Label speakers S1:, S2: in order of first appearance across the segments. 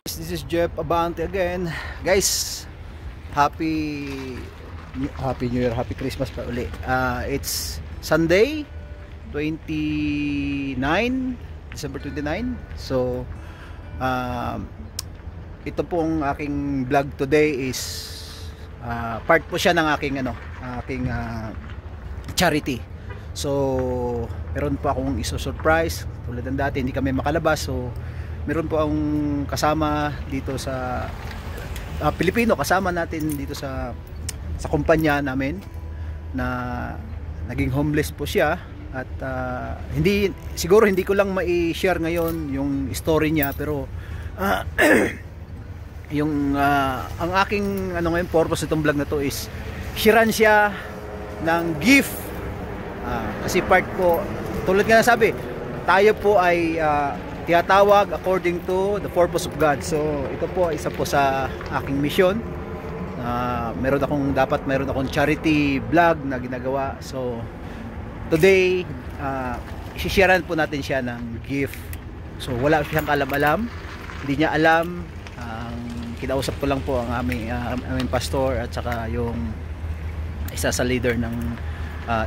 S1: This is Jeff Abante again. Guys, happy New Year, happy Christmas pa uli. It's Sunday, 29, December 29. So, ito pong aking vlog today is part po siya ng aking charity. So, meron po akong iso-surprise. Tulad ng dati, hindi kami makalabas. So, meron po ang kasama dito sa Pilipino, kasama natin dito sa kumpanya namin na naging homeless po siya at siguro hindi ko lang mai-share ngayon yung story niya, pero ang aking ngayon purpose nitong vlog na to is sharean siya ng gift, kasi part po, tulad nga nasabi, tayo po ay tinatawag according to the purpose of God. So ito po isa po sa aking mission. Meron akong charity vlog na ginagawa. So today i-sharean po natin siya ng gift. So wala siyang alam-alam, hindi niya alam. Kinausap ko lang po ang aming pastor at saka yung isa sa leader ng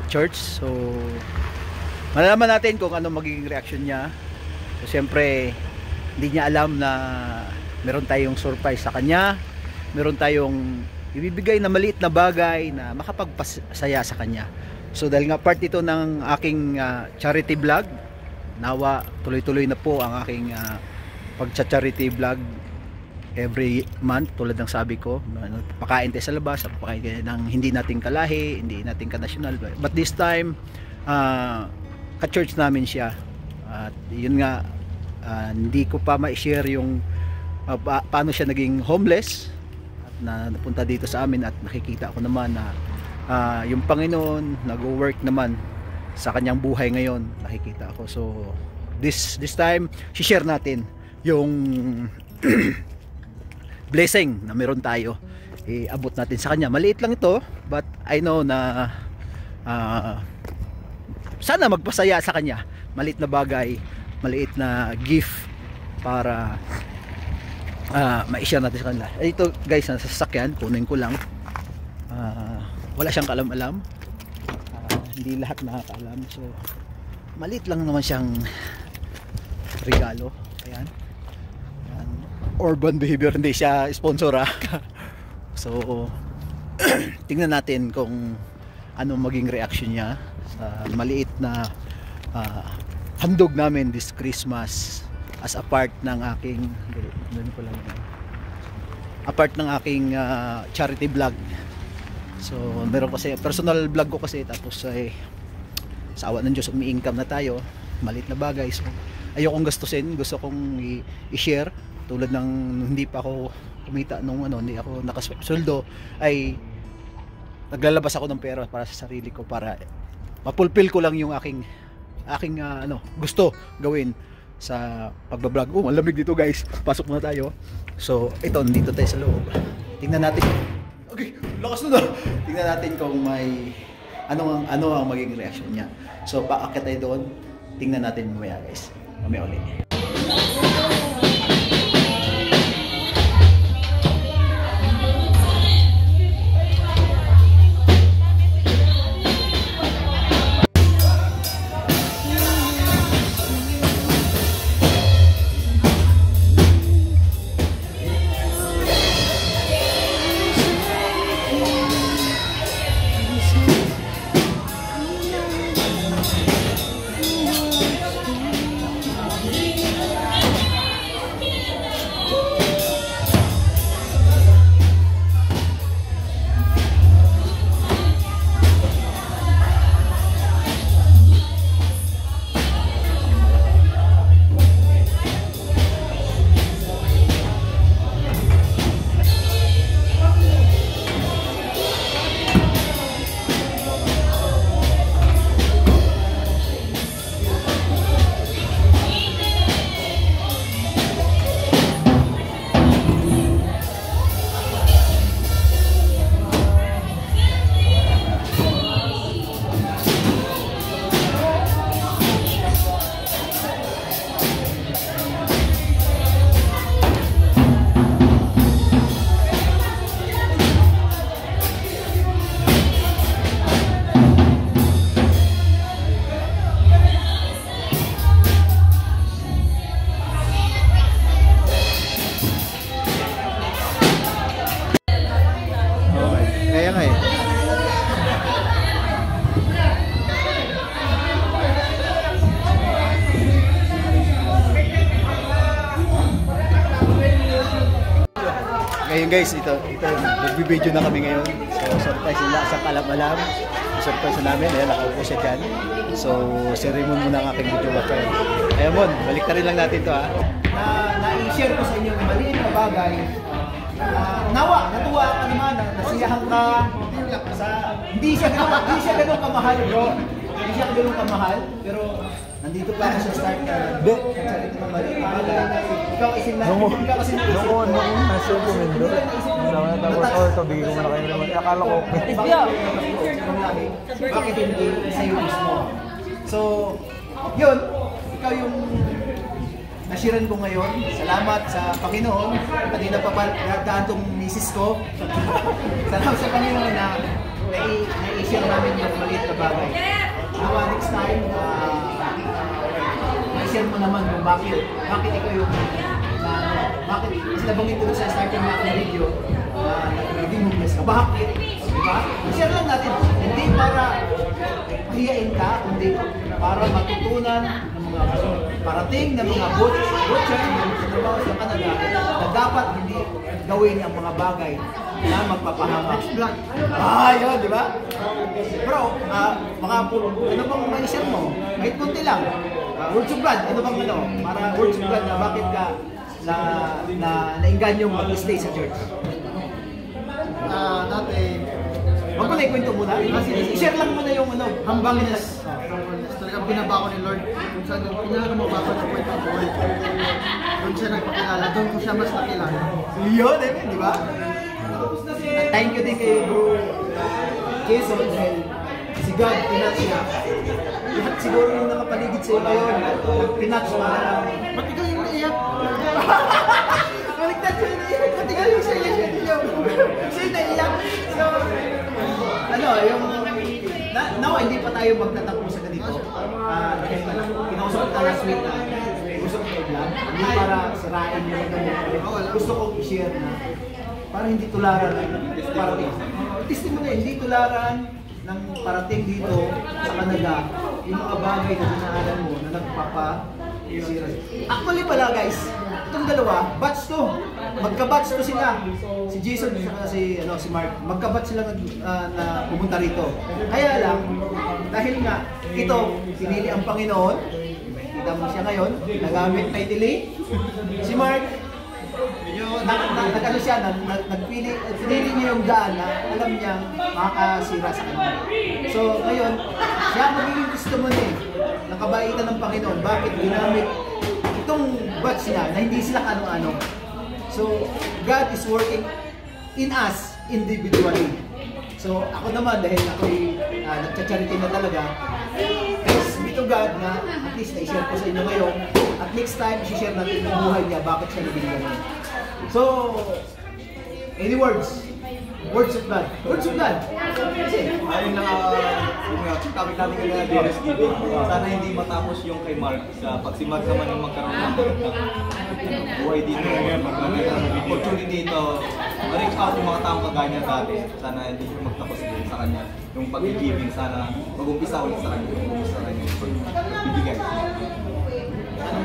S1: church. So malalaman natin kung ano magiging reaction niya. So, siyempre hindi niya alam na meron tayong surprise sa kanya, meron tayong ibibigay na maliit na bagay na makapagpasaya sa kanya. So dahil nga part ito ng aking charity vlog, nawa tuloy-tuloy na po ang aking pagcha-charity vlog every month. Tulad ng sabi ko, pakain tayo sa labas, pakain tayo ng hindi nating kalahi, hindi nating kanasyonal, but this time ka-church namin siya. At yun nga, hindi ko pa ma-share yung paano siya naging homeless at napunta dito sa amin, at nakikita ko naman na yung Panginoon nag-work naman sa kanyang buhay ngayon, nakikita ko. So this time share natin yung blessing na meron tayo, abot natin sa kanya. Maliit lang ito, but I know na sana magpasaya sa kanya. Maliit na bagay, maliit na gift para ma-share natin sa kanila. Ito guys, nasa sasakyan, kunin ko lang. Wala siyang kaalam-alam, hindi lahat nakakaalam. So maliit lang naman siyang regalo. Ayan. Urban Behavior, hindi siya sponsor So tingnan natin kung ano maging reaction niya sa maliit na handog namin this Christmas as a part ng aking charity vlog. So meron kasi personal vlog ko kasi, tapos sa awa ng Diyos umi-income na tayo, maliit na bagay. So ayokong gastusin, gusto kong i-share. Tulad ng hindi pa ako kumita nung hindi ako nakasweldo, ay naglalabas ako ng pera para sa sarili ko, para mapulpil ko lang yung aking gusto gawin sa pagbablog. Malamig dito guys, pasok muna tayo. So ito, dito tayo sa loob, tingnan natin. Okay, lakas na. Tingnan natin kung may ano ang magiging reaction niya. So paakit tayo doon, tingnan natin mamaya guys, mamaya ulit. Ayun guys, ito nagbi-video na kami ngayon. So surprise nila sa kalam-alam. Surprise na namin, ayan, nakaupo siya dyan. So si Raymond muna ang aking video friend. Ayan Mon, balik na rin lang natin to ha. Na-i-share ko sa inyo ng maliit na bagay. Natuwa ka naman, nasiyahan ka. Hindi siya ganun kamahal bro. Hindi siya ganun kamahal, pero nandito pa ako sa start ka. Ito ng maliit na bagay. Ikaw kasi
S2: Noon, nasa komendo. Sama na tapos, sabihin ko na kayo naman. Akala ko,
S1: bakit hindi sa'yo mismo? So, yun, ikaw yung nashiran ko ngayon. Salamat sa Panginoon. Kanina pa daan tong misis ko. Salamat sa Panginoon na nai-share namin yung maliit na bagay. Next time, i-share mo naman kung bakit ikaw yung bakit kasi nabanggit ko sa starting na aking video hindi mo miss ka. Bakit? Diba? I-share lang natin. Hindi para hiyain ka, kundi para matutunan ng mga parating ng mga butcher sa trabaho sa Canada na dapat hindi gawin ang mga bagay na magpapahamak. Yun, di ba? Bro, ano bang ma-share mo? Kahit konti lang. Words of God, ano bang para words of God na bakit ka naingganyong mag-stay sa church?
S3: Dati,
S1: wag mo na ikwento muna. I-share lang muna yung
S3: humbless. Talagang binaba ko ni Lord. Kung saan pinaka-mababa sa kwento ko. Doon siya nagpakilala. Doon ko siya mas nakilala.
S1: Yun, di ba? Thank you din kay Bro Jason dahil si God pinatch niya. Lahat siguro yung nakapaligid sa iyo ngayon, pinatch para
S3: Ba't ikaw yung naiyak?
S1: Baligtad siya yung naiyak. Ba't ikaw yung siya yung naiyak? So, now hindi pa tayo magtatapos sa ganito. Dahil kinausap ko last week na gusto ko vlog. Hindi para sirain yung ganito. Gusto kong i-share na para hindi tularan ng parating. Testimony, hindi tularan ng parating dito sa Canada yung mga bagay na dinaanan mo na nagpapasira. Actually pala guys, itong dalawa, batch to. Magka-batch to sila. Si Jason at si Mark, magka-batch sila na pumunta rito. Kaya lang, dahil nga ito, pinili ang Panginoon, kita mo siya ngayon, nagamit mightily. Si Mark, nagpili niya yung daan na alam niyang makakasira sa kanya. So ngayon, siya magiging testimony ng kabaitan ng Panginoon. Bakit ginamit itong batch niya na hindi sila ano-ano. So God is working in us individually. So ako naman dahil ako'y nagcha-charity na talaga, thanks be to God na at least na-share ko sa inyo ngayon. At next time, i-share natin yung buhay niya, bakit siya nabigyan niya. So, any words? Words of God. Words of God.
S4: Ayun na topic natin kanina, DRS TV. Sana hindi matapos yung kay Mark. Pag si Mark naman yung magkaroon ng buhay dito, opportunity dito, ma-reach out yung mga taong kaganya dati. Sana hindi magtapos din sa kanya. Yung pag-giving, sana mag-umpisa ulit sa kanya. Mag-umpisa kanya yung bibigay.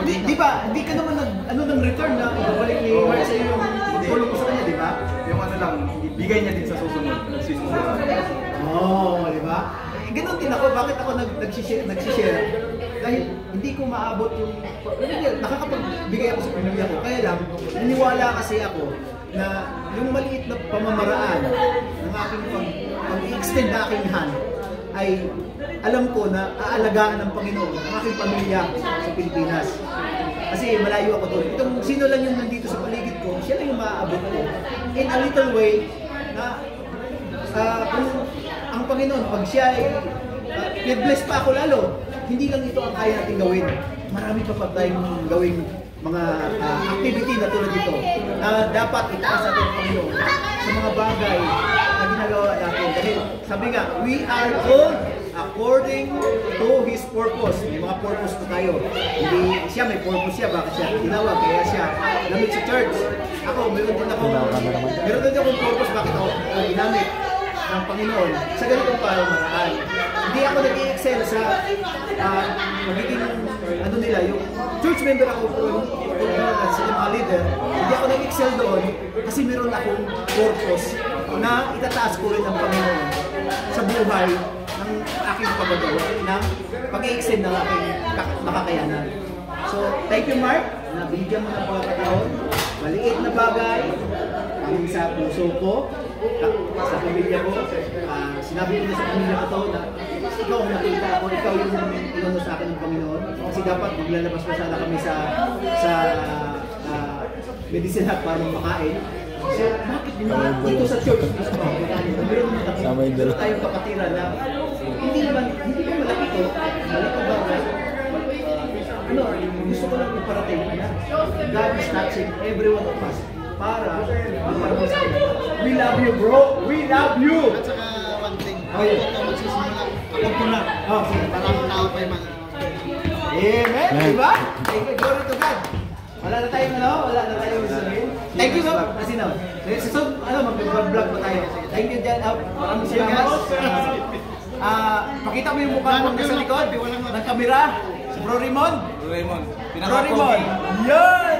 S1: Di ba, hindi ka naman ng return na ibabalik ni Mark sa iyo yung tulong ko sa kanya, di ba?
S4: Yung lang, ibigay niya din sa susunod.
S1: Di ba? Ganon din ako, bakit ako nagsishare? Dahil hindi ko maabot yung, nakakapagbigay ako sa pamilya ko. Kaya lang, naniwala kasi ako na yung maliit na pamamaraan ng aking pag-extend na aking hand ay alam ko na aalagaan ng Panginoon ang aking pamilya sa Pilipinas. Kasi malayo ako doon. Itong sino lang yung nandito sa paligid ko, siya lang yung maaabot ko. In a little way, na kung ang Panginoon, pag siya ay bless pa ako lalo, hindi lang ito ang kaya natin gawin. Marami pa tayong gawing mga activity na tulad ito na dapat itaas natin ang Panginoon sa mga bagay na ginagawa natin. Dahil sabi nga, we are called according to His purpose. May mga purpose po tayo. Hindi siya, may purpose siya. Bakit siya tinawag? Kaya siya ginamit sa church. Ako, meron din akong purpose. Bakit ako ginamit ng Panginoon sa ganitong pamamaraan. hindi ako nag-i-excel sa magiging ano nila, yung church member ako sa mga leader, hindi ako nag-excel doon kasi meron akong purpose na itataas ko rin ang Panginoon sa buhay ng aking pagagawa, ng pag-i-excel ng aking makakayanan. So, thank you Mark, na binigyan mo ng pagkakataon, maliit na bagay, ang sa puso ko, sa pamilya ko, sinabi ko na sa pamilya ko to na ikaw ang nakita ko, ikaw yung inano sa akin ng Panginoon. Kasi dapat maglalabas pa sana kami sa medicine hut para makain. So, bakit dito sa church mismo, meron tayong kapatiran na hindi pa malaki to, malaki bagay. Gusto ko lang iparating na God is touching every one of us para magparapos sa kanila. We love you, bro! We love you!
S3: At saka one thing, ito magsisimula, kapag ko na, parang tao pa yung mga.
S1: Amen! Diba? Thank you, glory to God! Wala na tayong sabihin. Thank you, no? Kasi no, so, mag-vlog pa tayo. Thank you, Jan. Maraming salamat. Pakita mo yung mukha mo sa likod ng kamera. Si Bro Raymond.
S4: Bro Raymond.
S1: Bro Raymond. Yan!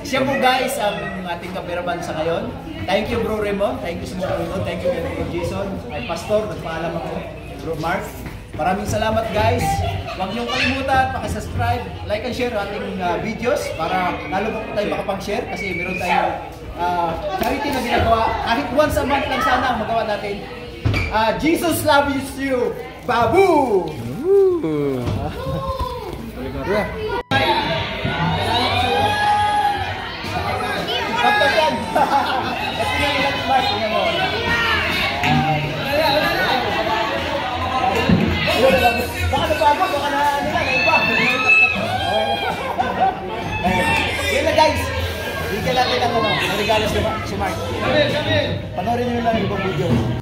S1: Siya po guys ang ating kameraman sa ngayon. Thank you Bro Raymond. Thank you sa Bro Raymond. Thank you Bro Jason. Ay Pastor, nagpaalam ako. Bro Mark. Maraming salamat guys. Huwag niyong kalimutan, pakisubscribe, like and share ating videos para lalo po tayo makapag-share kasi meron tayong charity na ginagawa. Kahit once a month lang sana ang magawa natin. Jesus loves you, Babu! Kapag yan! Kasi nga nilang Mark, tingnan mo. Baka napagod, baka na iba. Yun na guys. Bigyan natin ang regalo si Mark. Panoorin nyo lang yung ibang video.